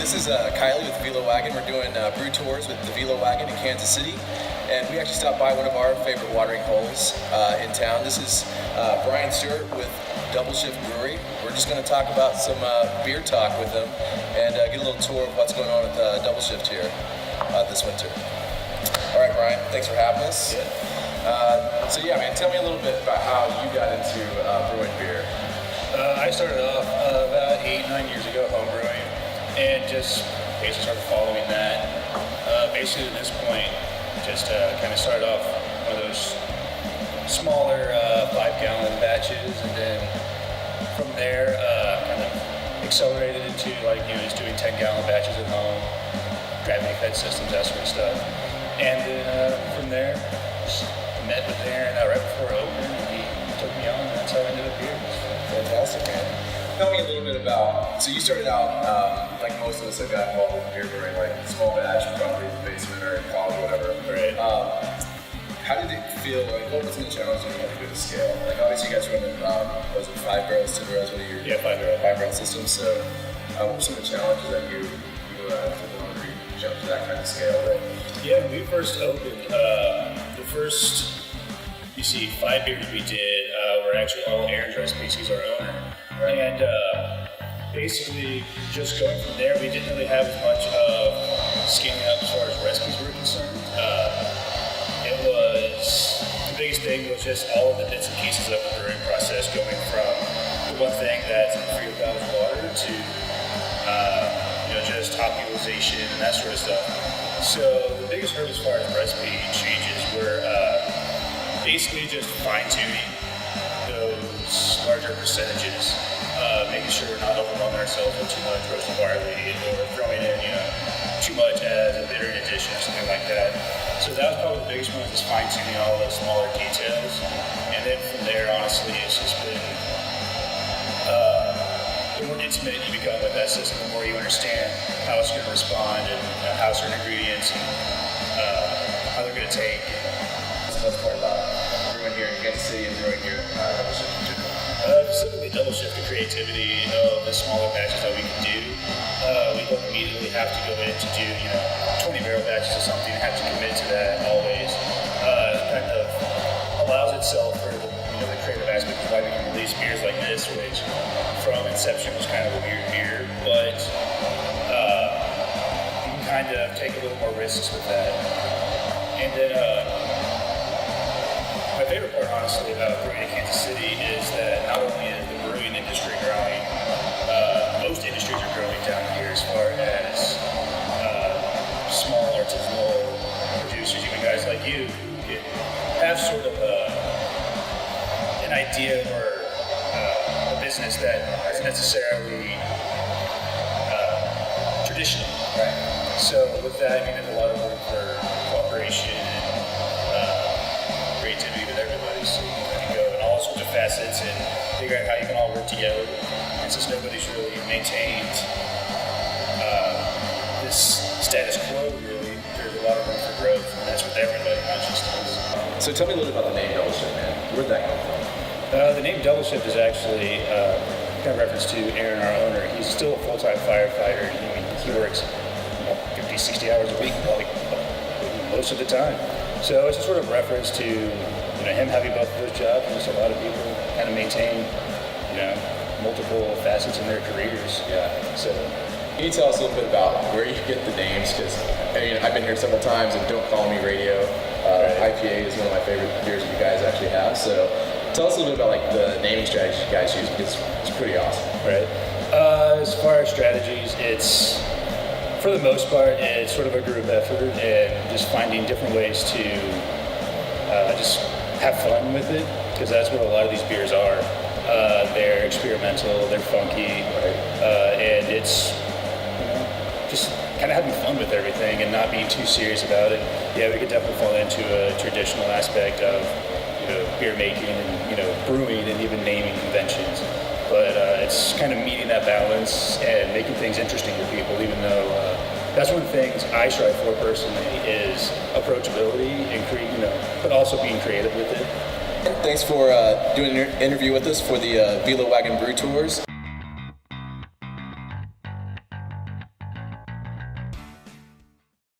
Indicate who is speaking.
Speaker 1: This is Kylie with VeloWagon. We're doing brew tours with the VeloWagon in Kansas City, and we actually stopped by one of our favorite watering holes in town. This is Brian Stewart with Double Shift Brewery. We're just going to talk about some beer talk with him and get a little tour of what's going on with Double Shift here this winter. All right, Brian, thanks for having us. So yeah, man, tell me a little bit about how you got into brewing beer.
Speaker 2: I started off about 8-9 years ago home brewing, and just basically started following that. Basically at this point, just kind of started off one of those smaller 5-gallon batches, and then from there kind of accelerated into just doing 10-gallon batches at home, gravity fed systems, that sort of stuff. And then from there, just met with Aaron right before it opened, and he took me on, and that's how I ended up here.
Speaker 1: Fantastic, man. Tell me a little bit about, so you started out, like most of us that got involved with beer brewing, like small batch, probably in the basement or in college or whatever.
Speaker 2: Right.
Speaker 1: How did it feel, like what was the challenge when you had to go to scale? Like obviously you guys were running, was it 5 barrels, 10 barrels, what are your 5-barrel systems? So what were some of the challenges that you took on to jump to that kind of scale?
Speaker 2: Yeah, when we first opened, the first, 5 beers we did were actually all Aaron's recipes. He's our owner. Right. And basically, just going from there, we didn't really have as much of scaling up as far as recipes were concerned. The biggest thing was just all of the bits and pieces of the brewing process, going from the one thing that's free of bottled water to just hop utilization and that sort of stuff. So the biggest hurdle as far as recipe changes were basically just fine-tuning those larger percentages, making sure we're not overwhelming ourselves with too much roasted barley or throwing in too much as a bittering addition or something like that. So that was probably the biggest one, is fine-tuning all those smaller details. And then from there, honestly, it's just been the more intimate you become with that system, the more you understand how it's going to respond and how certain ingredients and how they're going to take.
Speaker 1: That's part about brewing here in Kansas City and brewing here Double Shift in general.
Speaker 2: Specifically Double Shift, the creativity of the smaller batches that we can do. We don't immediately have to go in to do 20-barrel batches or something and have to commit to that always. It kind of allows itself for the creative aspect of why we can release beers like this, which from inception was kind of a weird beer, but you can kind of take a little more risks with that. And then my favorite part, honestly, about brewing in Kansas City is that not only is the brewing industry growing, most industries are growing down here as far as small artisanal producers, even guys like you, who have sort of an idea or a business that isn't necessarily traditional.
Speaker 1: Right.
Speaker 2: So with that, there's a lot of room for cooperation and creativity with everybody. So you can go in all sorts of facets and figure out how you can all work together. And since nobody's really maintained this status quo, really, there's a lot of room for growth, and that's with everybody, not just us.
Speaker 1: So tell me a little bit about the name Double Shift, man. Where'd that come from?
Speaker 2: The name Double Shift is actually kind of reference to Aaron, our owner. He's still a full-time firefighter. He works 50, 60 hours a week, most of the time. So it's a sort of reference to him having both of those jobs, and just a lot of people kind of maintain multiple facets in their careers.
Speaker 1: Yeah.
Speaker 2: So
Speaker 1: can you tell us a little bit about where you get the names? Because I've been here several times, and Don't Call Me Radio.
Speaker 2: Right.
Speaker 1: IPA is one of my favorite beers that you guys actually have. So tell us a little bit about the naming strategies you guys use, because it's pretty awesome.
Speaker 2: Right. As far as strategies, it's, for the most part, it's sort of a group effort and just finding different ways to just have fun with it, because that's what a lot of these beers are. They're experimental, they're funky, and it's just kind of having fun with everything and not being too serious about it. Yeah, we could definitely fall into a traditional aspect of beer making and brewing and even naming conventions, but it's kind of meeting that balance and making things interesting to people, even though that's one of the things I strive for personally, is approachability and but also being creative with it.
Speaker 1: Thanks for doing an interview with us for the VeloWagon Brew Tours.